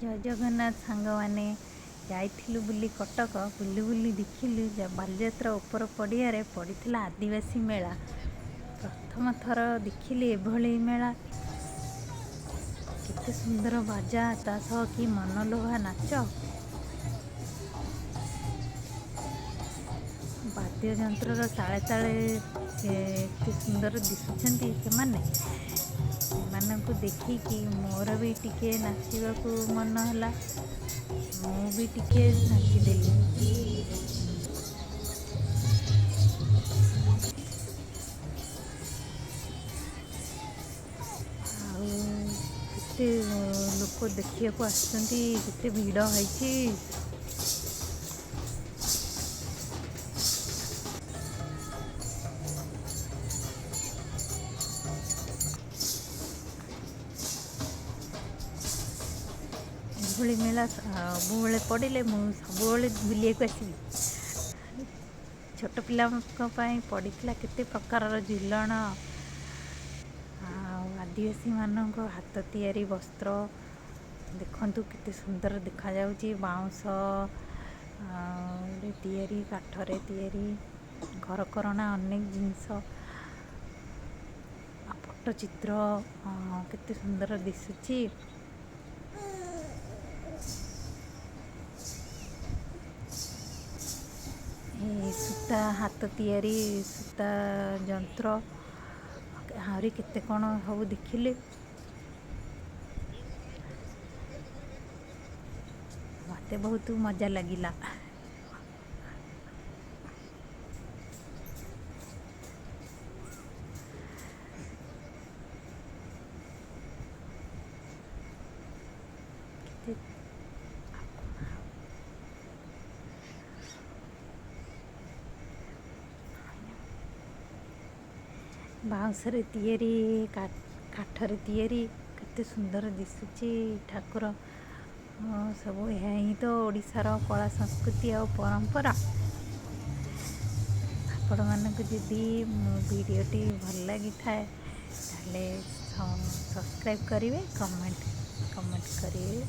जय जगन्नाथ सांग मैंने जाइलु बुली कटक बुली बुली देखिलु बालीजात्रा उपर पड़िया पड़ता आदिवासी मेला। प्रथम थर देखिली एभली मेला केते सुंदर बाजा ता सह कि मनलोभा नाच वाद्य यंत्र ताले ताले एते सुंदर दिशुचंती सेमानंकु देखिकी मोर भी टिके नाचिबाकू मन होला। मु भी टिके नाचिदेली। केते लोक देखिया को आसुचंती केते भीड़ होईची। एभली मेला सबुबले पड़े मुझे सबुबले बुलिया को आसबि। छोट पिला पड़ता केते प्रकार झुलण आदिवासी मानक हाथ तियारी वस्त्र देखंतु केते सुंदर देखा जाउची। बाउंस तियारी काठरे तियारी घर करना अनेक जिनस पट्टचित्र केते सुंदर दिसुची। सूता हाथ तियारी सूता यंत्र आहरी केते कौन सब देखिले मते बहुत मजा लगिला। बाउंसरे तियारी काठरे तियारी केते सुंदर दिसुची। ठाकुर सब यह ही तो ओडिशार कला संस्कृति और परंपरा। आपण मानक जदि मो वीडियोटी भल लगी थाए ताले सब्सक्राइब करेंगे, कमेंट करेंगे।